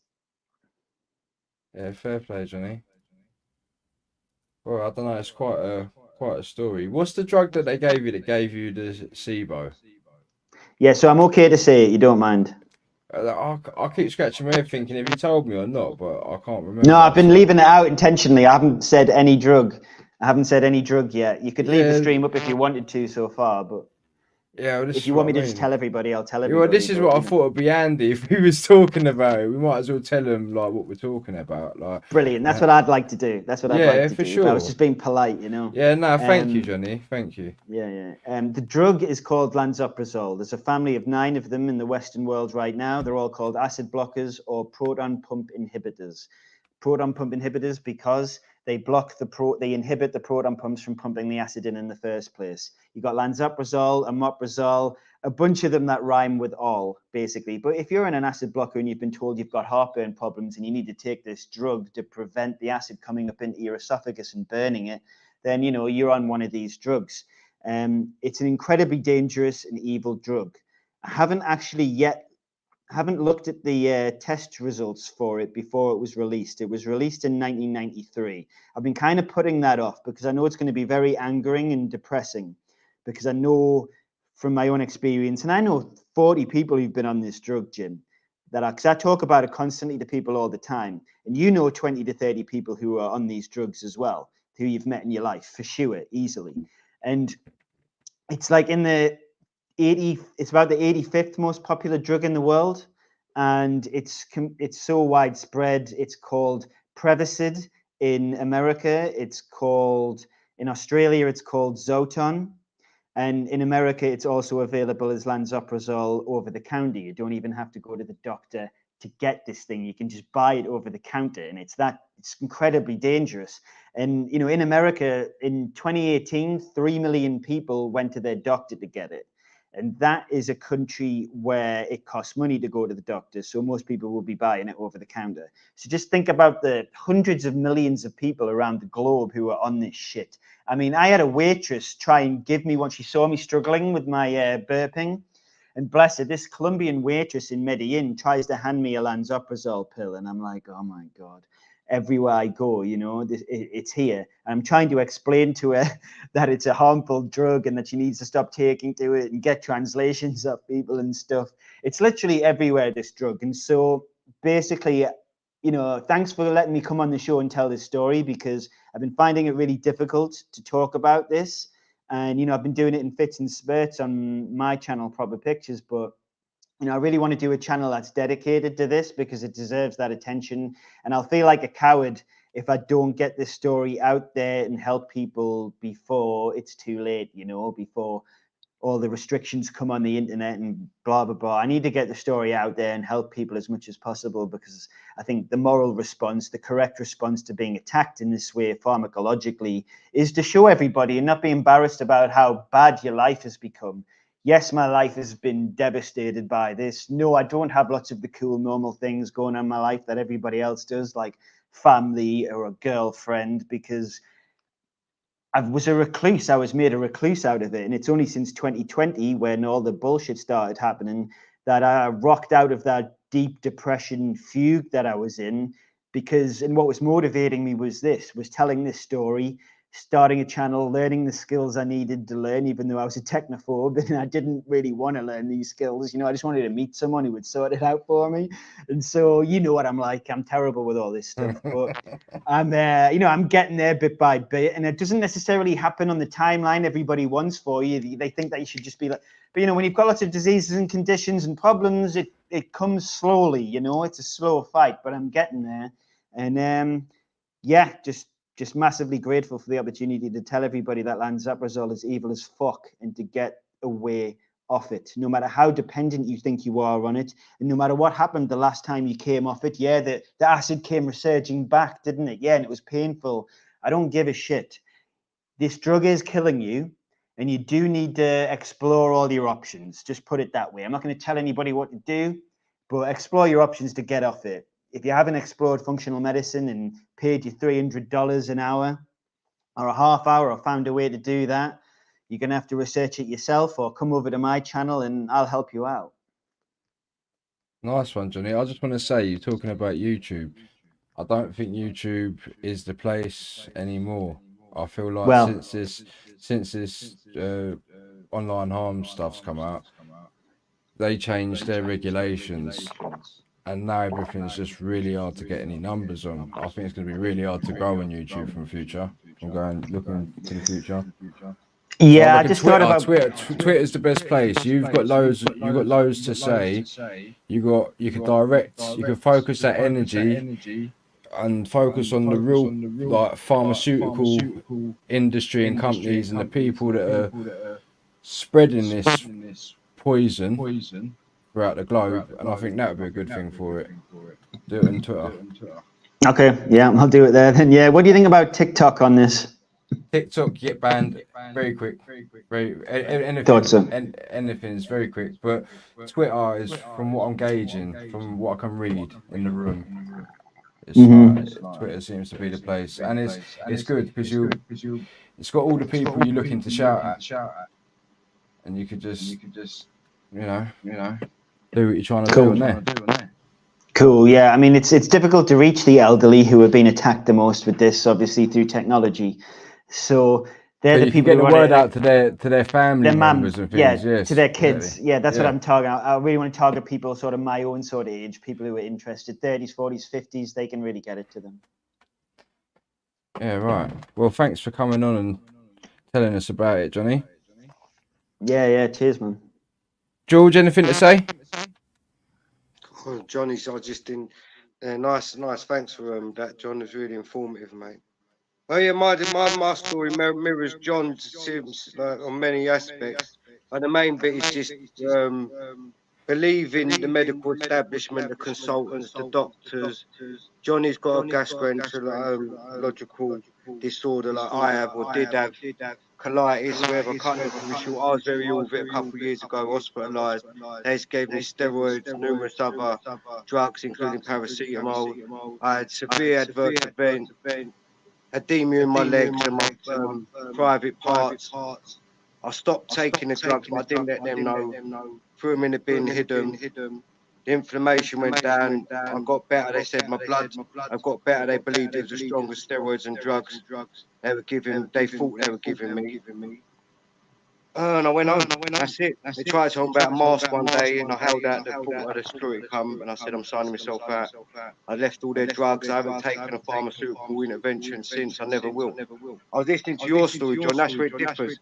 Yeah, fair play, Johnny. Well, I don't know. It's quite a story. What's the drug that they gave you that gave you the SIBO?
Yeah, so I'm okay to say it. You don't mind?
I keep scratching my head thinking, have you told me or not? But I can't remember.
No, I've been
so.
leaving it out intentionally. I haven't said any drug. I haven't said any drug yet. You could leave the
Yeah.
stream up if you wanted to so far, but
Yeah, well, this
if
is
you
what
want me
I
to just
mean.
tell everybody, I'll tell
Yeah,
everybody.
well, this is what I thought would be handy if we was talking about it. We might as well tell them like what we're talking about. Like,
brilliant. That's what I'd like to do. That's what I'd like to
for
do.
sure.
I was just being polite, you know.
Yeah, no, thank you, Johnny. Thank you.
Yeah. The drug is called lansoprazole. There's a family of 9 of them in the Western world right now. They're all called acid blockers or proton pump inhibitors. Proton pump inhibitors because they inhibit the proton pumps from pumping the acid in the first place. You got lansoprazole, omeprazole, a bunch of them that rhyme with all, basically. But if you're in an acid blocker and you've been told you've got heartburn problems and you need to take this drug to prevent the acid coming up into your esophagus and burning it, then you know you're on one of these drugs. It's an incredibly dangerous and evil drug. I haven't looked at the test results for it before it was released. It was released in 1993. I've been kind of putting that off because I know it's going to be very angering and depressing, because I know from my own experience, and I know 40 people who've been on this drug, Jim, because I talk about it constantly to people all the time. And you know 20 to 30 people who are on these drugs as well, who you've met in your life, for sure, easily. And it's like it's about the 85th most popular drug in the world, and it's so widespread. It's called Prevacid in America. In Australia, it's called Zoton. And in America, it's also available as lansoprazole over the counter. You don't even have to go to the doctor to get this thing. You can just buy it over the counter, and it's incredibly dangerous. And, you know, in America, in 2018, 3 million people went to their doctor to get it. And that is a country where it costs money to go to the doctor. So most people will be buying it over the counter. So just think about the hundreds of millions of people around the globe who are on this shit. I mean, I had a waitress try and give me one. She saw me struggling with my burping. And bless her, this Colombian waitress in Medellin tries to hand me a lansoprazole pill. And I'm like, oh my God. everywhere I go. You know, it's here. I'm trying to explain to her that it's a harmful drug and that she needs to stop taking to it and get translations of people and stuff. It's literally everywhere, this drug. And so basically, you know, thanks for letting me come on the show and tell this story, because I've been finding it really difficult to talk about this. And, you know, I've been doing it in fits and spurts on my channel, Proper Pictures, but you know, I really want to do a channel that's dedicated to this because it deserves that attention. And I'll feel like a coward if I don't get this story out there and help people before it's too late, you know, before all the restrictions come on the internet and blah, blah, blah. I need to get the story out there and help people as much as possible, because I think the moral response, the correct response to being attacked in this way pharmacologically, is to show everybody and not be embarrassed about how bad your life has become. Yes, my life has been devastated by this. No, I don't have lots of the cool, normal things going on in my life that everybody else does, like family or a girlfriend, because I was a recluse. I was made a recluse out of it. And it's only since 2020, when all the bullshit started happening, that I rocked out of that deep depression fugue that I was in. Because, and what was motivating me was telling this story, starting a channel, learning the skills I needed to learn, even though I was a technophobe and I didn't really want to learn these skills. You know, I just wanted to meet someone who would sort it out for me. And so, you know what I'm like, I'm terrible with all this stuff, but I'm, you know, I'm getting there bit by bit, and it doesn't necessarily happen on the timeline everybody wants for you. They think that you should just be like, but you know, when you've got lots of diseases and conditions and problems, it comes slowly, you know, it's a slow fight, but I'm getting there. And yeah, just massively grateful for the opportunity to tell everybody that lansoprazole is evil as fuck, and to get away off it, no matter how dependent you think you are on it, and no matter what happened the last time you came off it. Yeah, the acid came resurging back, didn't it? Yeah, and it was painful. I don't give a shit. This drug is killing you, and you do need to explore all your options. Just put it that way. I'm not going to tell anybody what to do, but explore your options to get off it. If you haven't explored functional medicine and paid you $300 an hour or a half hour, or found a way to do that, you're going to have to research it yourself, or come over to my channel and I'll help you out.
Nice one, Johnny. I just want to say, you're talking about YouTube. I don't think YouTube is the place anymore. I feel like
Well,
since this online harm stuff's come out, they changed their regulations, and now everything's just really hard to get any numbers on. I think it's going to be really hard to grow on YouTube from future. From going looking to the future.
yeah,
So
I just thought about
Twitter's the best place. You've got loads to say. You can direct, you can focus that energy and focus on the real, like, pharmaceutical industry and companies and the people that are spreading this poison throughout the globe, and I think that would be a good thing for it. Do it on Twitter.
Okay, yeah, I'll do it there then. Yeah, what do you think about TikTok on this?
TikTok get banned very quick.
Thought so.
Anything's very quick. But Twitter is, from what I'm gauging, from what I can read in the room, it's like Twitter seems to be the place, and it's good because it's got all the people you're looking to shout at, and you could just you know do what you're trying to do on there.
Cool. Yeah, I mean, it's difficult to reach the elderly, who have been attacked the most with this, obviously through technology. So they're
But
the
you can
people
get the word out to their family
their
members and things.
yeah,
Yes,
to their kids.
exactly.
Yeah, that's what I'm targeting. I really want to target people sort of my own sort of age, people who are interested, 30s, 40s, 50s. They can really get it to them.
Yeah, right. Well, thanks for coming on and telling us about it, Johnny.
Yeah. Cheers, man.
George, anything to say?
Oh, Johnny's, I just didn't. Nice. Thanks for that, John. It was really informative, mate. Oh yeah, my story mirrors John's Sims, like, on many aspects. And the main bit is just believing the medical establishment, the consultants, the doctors. Johnny's got a gastroenterological disorder like I have, or did have, colitis, whatever. I can't remember for sure. I was very ill with it a couple of years ago, hospitalised. They just gave me steroids, numerous other drugs, including paracetamol. I had severe adverse event, edema in my legs and my private parts. I stopped taking the drugs, but I didn't let them know. Threw them in the bin, hid them. The inflammation went down. I got better. They said my blood. I got better. They believed it was as strong as steroids and drugs they were giving. They thought they were giving me. And I went home. That's it. They tried to tell me about a mask one day, and I held out the thought of the security come, and I said I'm signing myself out. I left all their drugs. I haven't taken a pharmaceutical intervention since. I never will. I was listening to your story, John. That's where it differs.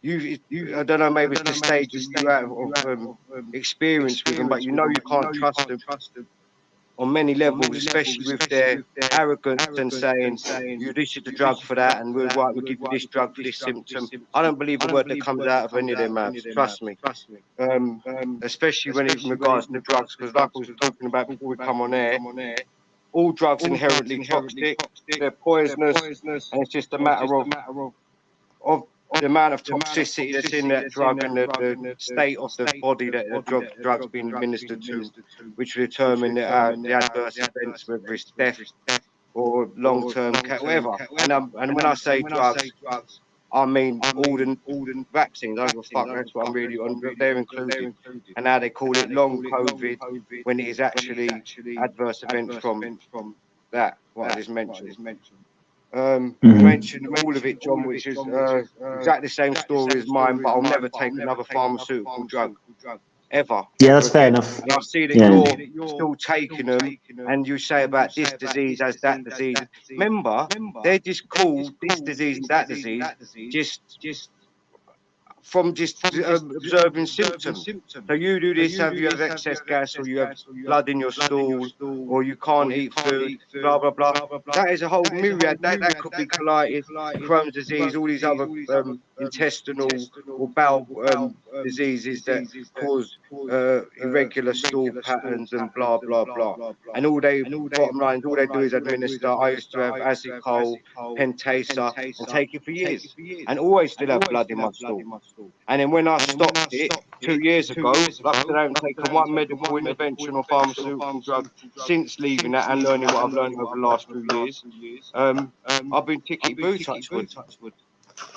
I don't know. Maybe it's the stages you have of experience with them, but you know you can't trust them on many levels, especially with their arrogance and saying, this is the drug for that, and we'll give you this drug for this symptom. I don't believe a word that comes out of any of their mouths, trust me. Especially when in regards to drugs, because like I was talking about before we come on air, all drugs inherently toxic, they're poisonous, and it's just a matter of the amount of toxicity that's in that drug and the state of the body that the drug's being administered to, which will determine the adverse events, whether it's death or long-term, whatever. And when I say drugs, I mean all the vaccines. I don't give a fuck. That's what I'm really on. They're included. And now they call it long COVID when it is actually adverse events from that, what I just mentioned. You mentioned all of it, John, which is exactly the same story as mine, but I'll never take another pharmaceutical drug ever.
Yeah, that's fair enough.
And I see that you're still taking them, and you say about this disease as that disease. Remember, they're just called this disease and that disease just from observing symptoms. So you do this, you have excess gas, or you have blood in your stool, or you can't eat food, blah, blah, blah. That is a whole myriad. That could be colitis, Crohn's disease, all these other intestinal or bowel diseases that cause irregular stool patterns and blah, blah, blah. And bottom line, all they do is administer. I used to have acetol, pentasa, and take it for years, and always still have blood in my stool. And then when I stopped it 2 years ago, like I said, I haven't taken one medical intervention or pharmaceutical drug since leaving that and learning what I've learned over the last few years. I've been tickety-boo, touchwood.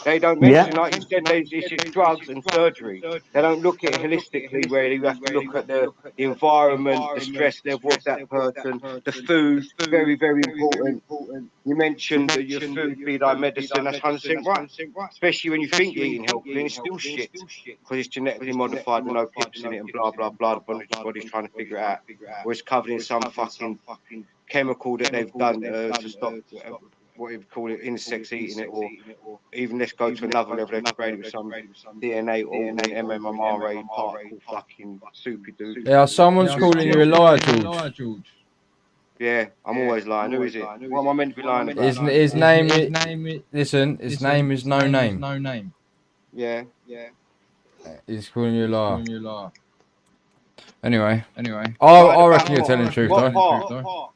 They don't mention, like you said, it's just drugs and surgery. They don't look at it holistically, where you have to look at the environment, the stress level of that person, the food, very, very important. You mentioned that your food be like medicine, that's 100% right. Especially when you think you're eating healthy and it's still shit, because it's genetically modified with no pips in it and blah, blah, blah. The body's trying to figure it out. Or it's covered in some fucking chemical that they've done to stop what you call it, insects eating it, or even let's go to another level, they've sprayed it with some DNA or MMRA particle fucking soupy dude.
Yeah, someone's calling you a liar, George.
Yeah, I'm always lying. Who is it? What am I meant to be lying about?
His name, listen, his name is no name.
Yeah.
He's calling you a liar. Anyway, I reckon you're telling the truth, though.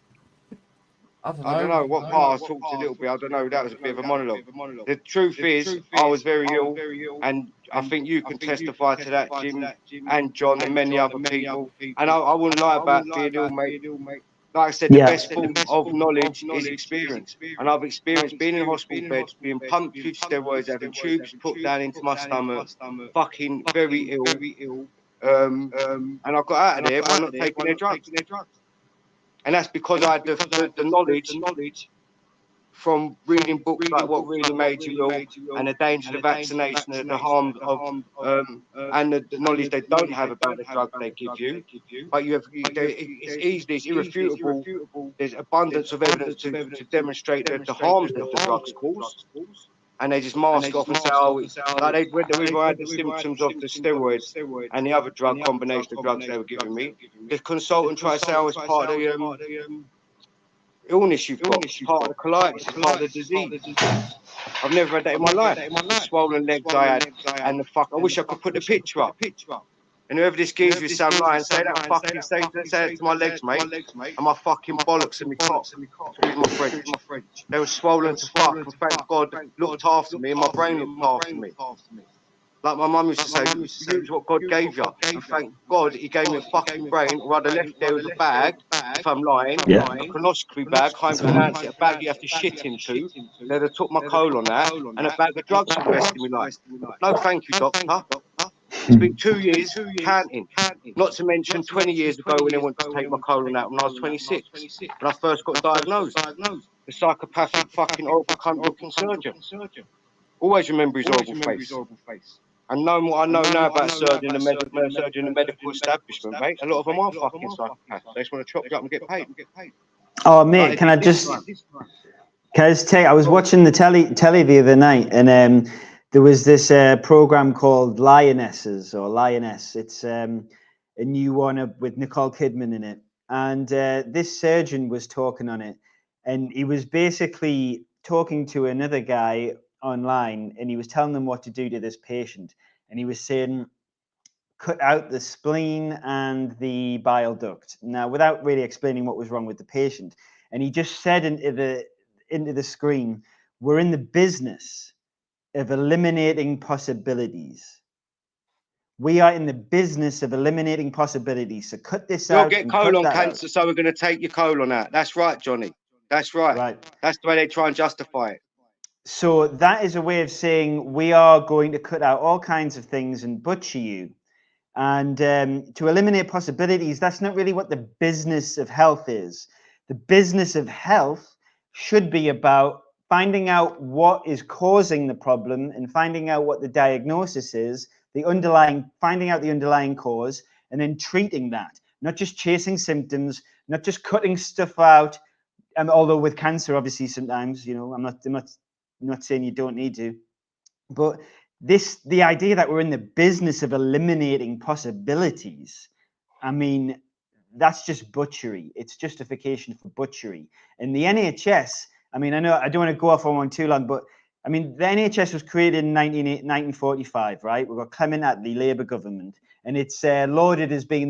I don't know what part I talked a little bit. I don't know. That was a bit of a monologue. The truth is, I was very ill, and I think you can testify to that, Jim and John and many other people. And I wouldn't lie about being ill, mate. Like I said, the best form of knowledge is experience. And I've experienced being in hospital beds, being pumped with steroids, having tubes put down into my stomach, fucking very ill. And I got out of there by not taking their drugs. And that's because I had the knowledge from reading books like What Really Made You Ill and the danger of vaccination, the harm of, and the knowledge they don't have about the drugs they give you. But it's irrefutable. There's abundance of evidence to demonstrate the harms that the drugs cause. And they just mask off and say, like when I had the symptoms of the steroids and the other drug combination of drugs they were giving me, the consultant tried to say, it's part of the illness you've got, it's part of the colitis, it's part of the disease. I've never had that in my life. The swollen legs I had, and I wish I could put the picture up. And whoever this gives you some line, say it to my legs, mate, and my fucking bollocks and my cock. Excuse my French. They were swollen to fuck, and thank God looked after me, and my brain looked after me. Like my mum used to say, use what God gave you. And thank God he gave me a fucking brain, or I'd have left there with a bag, if I'm lying, a colonoscopy bag, I can't pronounce it, a bag you have to shit into. They'd have took my colon out, and a bag of drugs for the rest of my life. No, thank you, doctor. It's been 2 years counting. Not to mention 20 years ago when they wanted to take my colon out when I was 26, when I first got diagnosed. The psychopathic, fucking horrible cunt looking surgeon. Always remember his horrible face. And knowing what I know now about surgeon in the medical establishment, mate, a lot of them are fucking psychopaths. They just want to chop you up and get paid.
Oh, mate,
Like
can I just
time.
tell you, I was watching the telly the other night, and there was this program called Lionesses or Lioness. It's a new one with Nicole Kidman in it, and this surgeon was talking on it, and he was basically talking to another guy online, and he was telling them what to do to this patient, and he was saying, cut out the spleen and the bile duct. Now, without really explaining what was wrong with the patient, and he just said into the screen, we're in the business of eliminating possibilities. We are in the business of eliminating possibilities. So cut this
You'll
out.
get
And
colon
cut that
cancer,
out.
so we're going to take your colon out. That's right, Johnny. That's right.
Right.
That's the way they try and justify it.
So that is a way of saying we are going to cut out all kinds of things and butcher you. And to eliminate possibilities, that's not really what the business of health is. The business of health should be about finding out what is causing the problem and finding out what the diagnosis is, finding out the underlying cause, and then treating that. Not just chasing symptoms, not just cutting stuff out. Although with cancer, obviously, sometimes, I'm not saying you don't need to, but the idea that we're in the business of eliminating possibilities, I mean, that's just butchery. It's justification for butchery. And the NHS, I mean, I know I don't want to go off on one too long, but I mean, the NHS was created in 1945, right? We've got Clement Attlee, Labour government, and it's lauded as being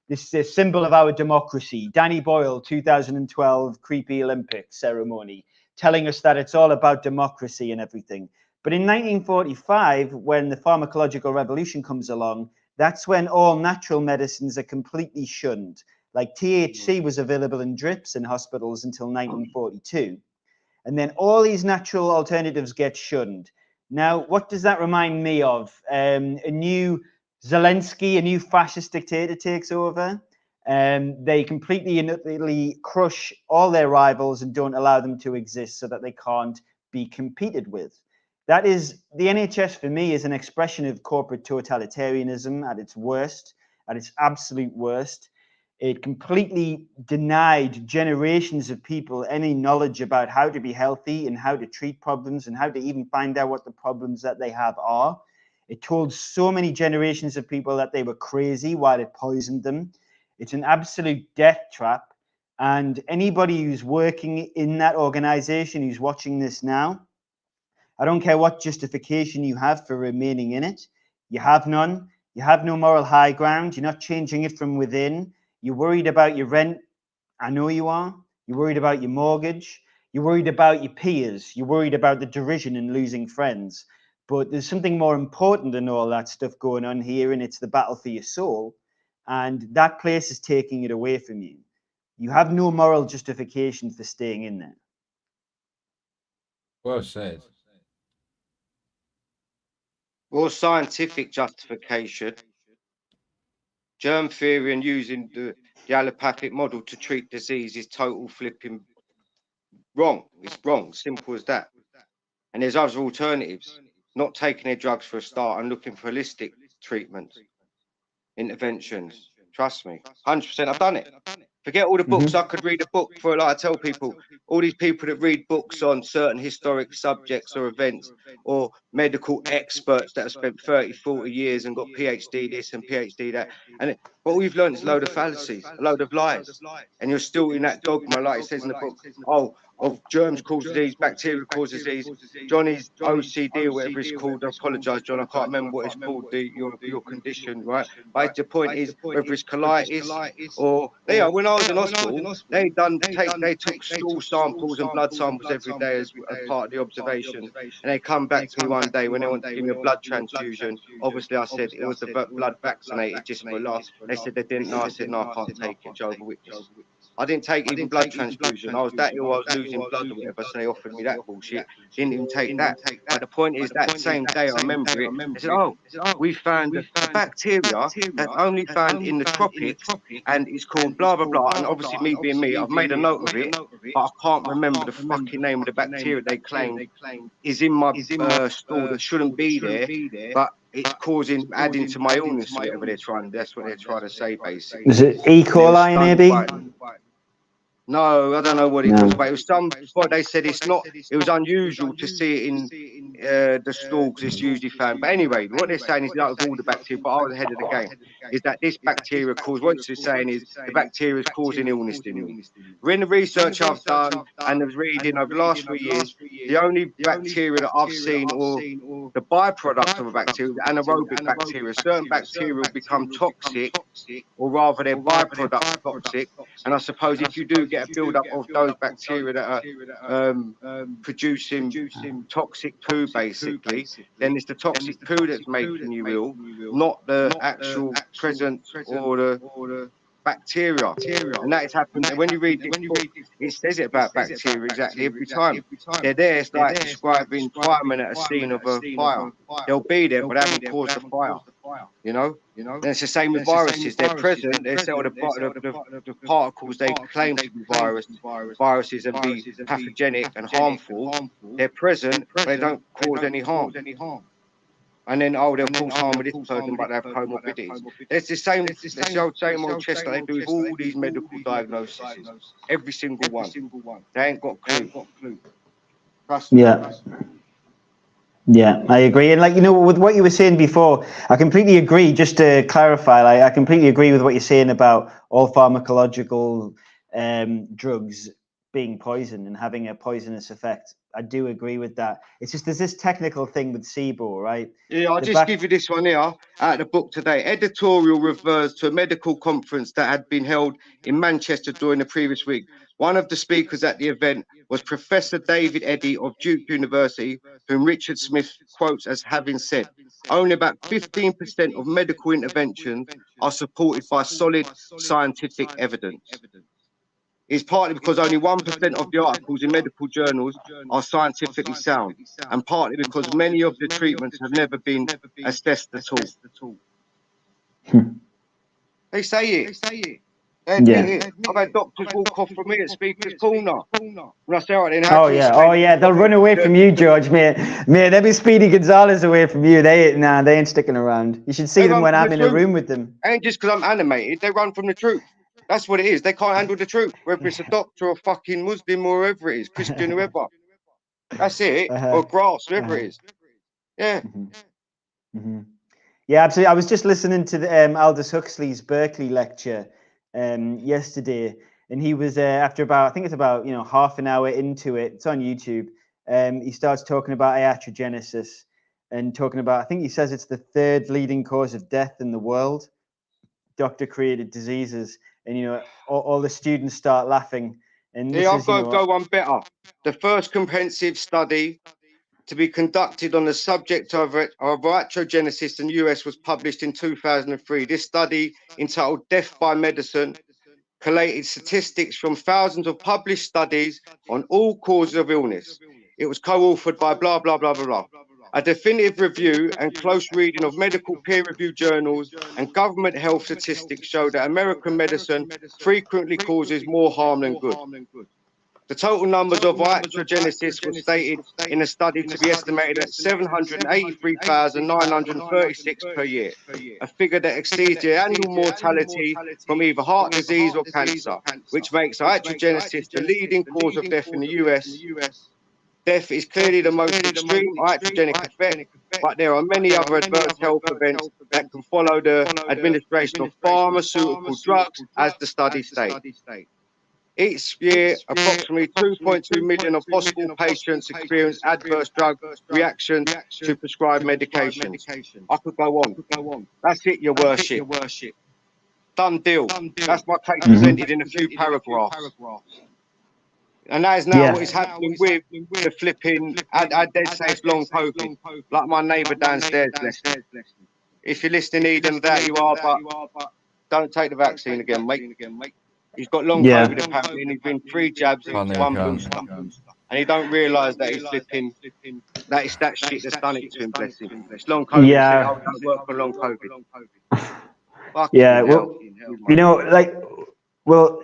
this symbol of our democracy. Danny Boyle, 2012 creepy Olympics ceremony, telling us that it's all about democracy and everything. But in 1945, when the pharmacological revolution comes along, that's when all natural medicines are completely shunned. Like THC was available in drips in hospitals until 1942. And then all these natural alternatives get shunned. Now, what does that remind me of? A new Zelensky, a new fascist dictator takes over. They completely and utterly crush all their rivals and don't allow them to exist so that they can't be competed with. That is, the NHS for me is an expression of corporate totalitarianism at its worst, at its absolute worst. It completely denied generations of people any knowledge about how to be healthy and how to treat problems and how to even find out what the problems that they have are. It told so many generations of people that they were crazy while it poisoned them. It's an absolute death trap. And anybody who's working in that organization who's watching this now, I don't care what justification you have for remaining in it. You have none. You have no moral high ground. You're not changing it from within. You're worried about your rent. I know you are. You're worried about your mortgage. You're worried about your peers. You're worried about the derision and losing friends. But there's something more important than all that stuff going on here, and it's the battle for your soul. And that place is taking it away from you. You have no moral justification for staying in there.
Well said.
Or scientific justification. Germ theory and using the allopathic model to treat disease is total flipping wrong. It's wrong, simple as that. And there's other alternatives. Not taking their drugs for a start and looking for holistic treatments, interventions. Trust me, 100%. I've done it. Forget all the books. I could read a book for, like I tell people, all these people that read books on certain historic subjects or events, or medical experts that have spent 30, 40 years and got PhD this and PhD that. And what we've learned is a load of fallacies, a load of lies. And you're still in that dogma, like it says in the book, of germs cause disease, bacteria cause disease. Johnny's OCD or whatever it's called, I apologise, John, I can't remember what it's called, your condition, right? But the point is, whether it's colitis or when I was in hospital, they took stool samples and blood samples every day as part of the observations, and they come back to me one day when they wanted to give me a blood transfusion. Obviously, I said it was the blood vaccinated just for last. They said they didn't know. I said no, I can't take it. Jehovah's Witness. I didn't take even blood transfusion. I was that ill, I was losing blood or whatever, so they offered me that bullshit. Didn't even take that. But the point is, that same day, I remember it, they said, oh, we found a bacteria that's only found in the tropics, and it's called blah, blah, blah. And obviously, me being me, I've made a note of it, but I can't remember the fucking name of the bacteria they claim is in my store that shouldn't be there, but it's adding to my illness or whatever that's what they're trying to say, basically.
Was it E. coli, maybe?
No, I don't know what it was, but it was what they said it's not, it was unusual to see it in the store because it's usually found. But anyway, what they're saying is that of all the bacteria, but I was ahead of the game, is that this bacteria what it's saying is the bacteria is causing illness in you. In the research I've done and I was reading over the last 3 years, the only bacteria that I've seen or the byproduct of a bacteria is anaerobic bacteria. Certain bacteria will become toxic, or rather their byproducts toxic. And I suppose if you do get a build-up of those bacteria that are producing toxic poo, basically, then it's the toxic poo that's making you ill, not the actual presence or the bacteria. And that has happened. And when you read this book, it says it about bacteria exactly every time. They're there, it's like describing firemen at a scene of a fire. They'll be there, but they haven't caused the fire. You know? And it's the same with viruses. They're present, they sell the particles they claim to be viruses and be pathogenic and harmful. They're present, but they don't cause any harm. And then, they'll cause harm with this person, but they have comorbidities. It's the same, it's the same old chest that they do with all these medical diagnoses. Every single one. They ain't got a clue. Trust me.
Yeah, I agree. And with what you were saying before, I completely agree. Just to clarify, I completely agree with what you're saying about all pharmacological drugs being poison and having a poisonous effect. I do agree with that. It's just there's this technical thing with SIBO, right?
Yeah, I'll just give you this one here out of the book today. Editorial refers to a medical conference that had been held in Manchester during the previous week. One of the speakers at the event was Professor David Eddy of Duke University, whom Richard Smith quotes as having said, only about 15% of medical interventions are supported by solid scientific evidence. It's partly because only 1% of the articles in medical journals are scientifically sound, and partly because many of the treatments have never been assessed at all. They say it. They admit it. I've had doctors walk off from me at Speaker's Corner. And I say, all right, then how do you explain
they'll run away from you, George, mate. They'll be Speedy Gonzalez away from you. They ain't sticking around. You should see them when I'm in a room with them.
Ain't just because I'm animated, they run from the truth. That's what it is. They can't handle the truth, whether it's a doctor or fucking Muslim or whoever it is, Christian, whoever. That's it. Or grass, whoever it is. Yeah.
Yeah, absolutely. I was just listening to the Aldous Huxley's Berkeley lecture yesterday, and he was after about, I think it's about half an hour into it. It's on YouTube. He starts talking about iatrogenesis and talking about, I think he says it's the 3rd leading cause of death in the world. Doctor-created diseases, and all the students start laughing. And
yeah, I've got to go one better. The first comprehensive study to be conducted on the subject of iatrogenesis in the US was published in 2003. This study, entitled Death by Medicine, collated statistics from thousands of published studies on all causes of illness. It was co-authored by blah, blah, blah, blah, blah. A definitive review and close reading of medical peer-reviewed journals and government health statistics show that American medicine frequently causes more harm than good. The total numbers of iatrogenesis were stated in a study to be estimated at 783,936 per year, a figure that exceeds the annual mortality from either heart disease or cancer, which makes iatrogenesis the leading cause of death in the US. Death is clearly the most extreme iatrogenic effect, but there are many other adverse health events that can follow the administration of pharmaceutical drugs, as the study states. Each year, approximately 2.2 million of hospital patients experience adverse drug reactions to prescribed medications. I could go on. That's it, Your Worship. Done deal. That's my case presented in a few paragraphs. And that is now what is happening with the flipping, I did say it's long COVID, like my neighbour downstairs, bless him. If you're listening, Eden, that you are, but don't take the vaccine again, mate. He's got long
Yeah.
COVID apparently, and he's been 3 jabs and
Oh,
it's
no,
1
can't.
booster. And he don't realise that he's flipping. That is that shit that's done it to him. Bless him. It's long COVID. He said, "Oh, don't work for long COVID."
Yeah.
Fucking hell.
Well, you know, like, well,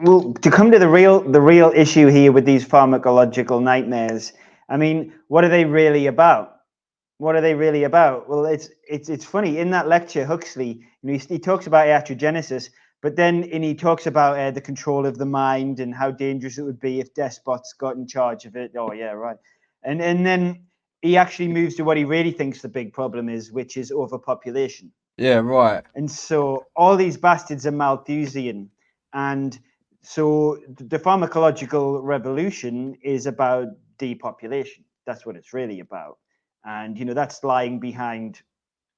to come to the real issue here with these pharmacological nightmares. I mean, what are they really about? What are they really about? Well, it's funny. In that lecture, Huxley, you know, he talks about iatrogenesis, but then he talks about the control of the mind and how dangerous it would be if despots got in charge of it. Oh yeah, right. And then he actually moves to what he really thinks the big problem is, which is overpopulation.
Yeah, right.
And so all these bastards are Malthusian, and so the pharmacological revolution is about depopulation. That's what it's really about. And, you know, that's lying behind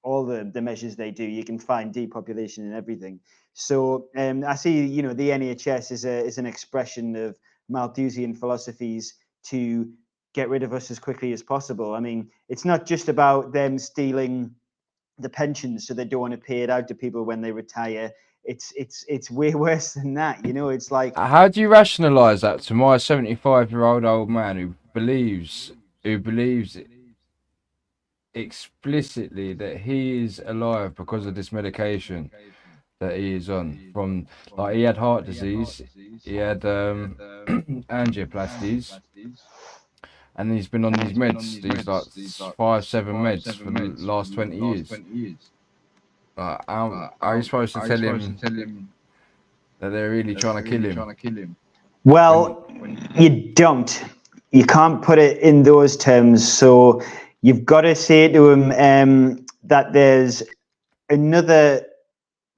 all the measures they do. You can find depopulation in everything. So I see, you know, the NHS is an expression of Malthusian philosophies to get rid of us as quickly as possible. I mean, it's not just about them stealing the pensions so they don't want to pay it out to people when they retire. It's way worse than that. You know, it's like,
How do you rationalise that to my 75-year-old old man who believes explicitly that he is alive because of this medication that he is on? From, like, he had heart disease, he had angioplasties, and he's been on these meds, these like 5-7 meds for the last 20 years. How are you supposed to tell him that they're really trying to kill him?
well, you don't. You can't put it in those terms. So you've got to say to him that there's another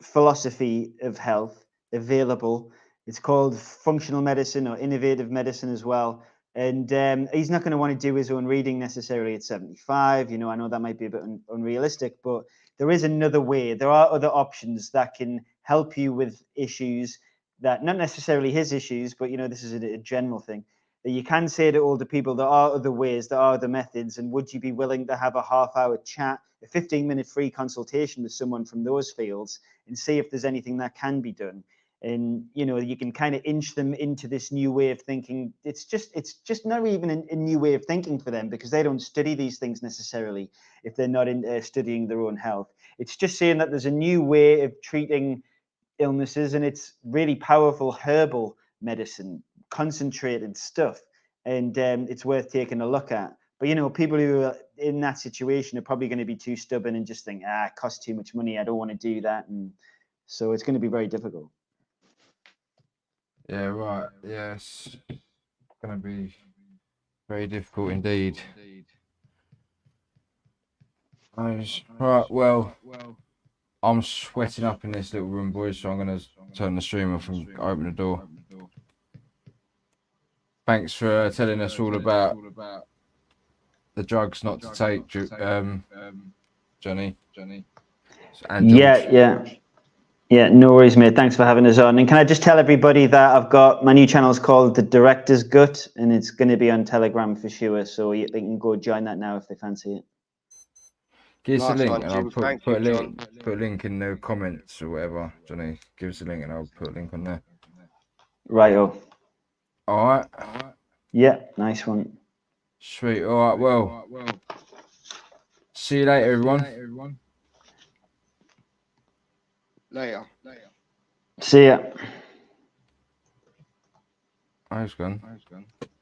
philosophy of health available. It's called functional medicine or innovative medicine as well. And he's not going to want to do his own reading necessarily at 75. You know, I know that might be a bit unrealistic, but there is another way. There are other options that can help you with issues that, not necessarily his issues, but, you know, this is a general thing. That you can say to older people, there are other ways, there are other methods, and would you be willing to have a half-hour chat, a 15-minute free consultation with someone from those fields and see if there's anything that can be done? And, you know, you can kind of inch them into this new way of thinking. It's just not even a new way of thinking for them, because they don't study these things necessarily if they're not studying their own health. It's just saying that there's a new way of treating illnesses, and it's really powerful herbal medicine, concentrated stuff, and it's worth taking a look at. But, you know, people who are in that situation are probably going to be too stubborn and just think, it costs too much money, I don't want to do that. And so it's going to be very difficult.
Yeah, right. Yes, going to be very difficult indeed. Right, well, I'm sweating up in this little room, boys, so I'm going to turn the stream off and open the door. Thanks for telling us all about the drugs not to take, Johnny. And George.
Yeah, no worries, mate. Thanks for having us on. And can I just tell everybody that I've got my new channel is called The Director's Gut, and it's going to be on Telegram for sure. So they can go join that now if they fancy it.
Give us a
Nice
link,
one,
and I'll
Jim.
put
Thank
a
you,
link.
John.
Put a link in the comments or whatever, Johnny. Give us a link, and I'll put a link on there.
Righto.
All right.
Yeah, nice one.
Sweet. All right. Well, see you later, everyone.
Later.
See ya.
I was gone.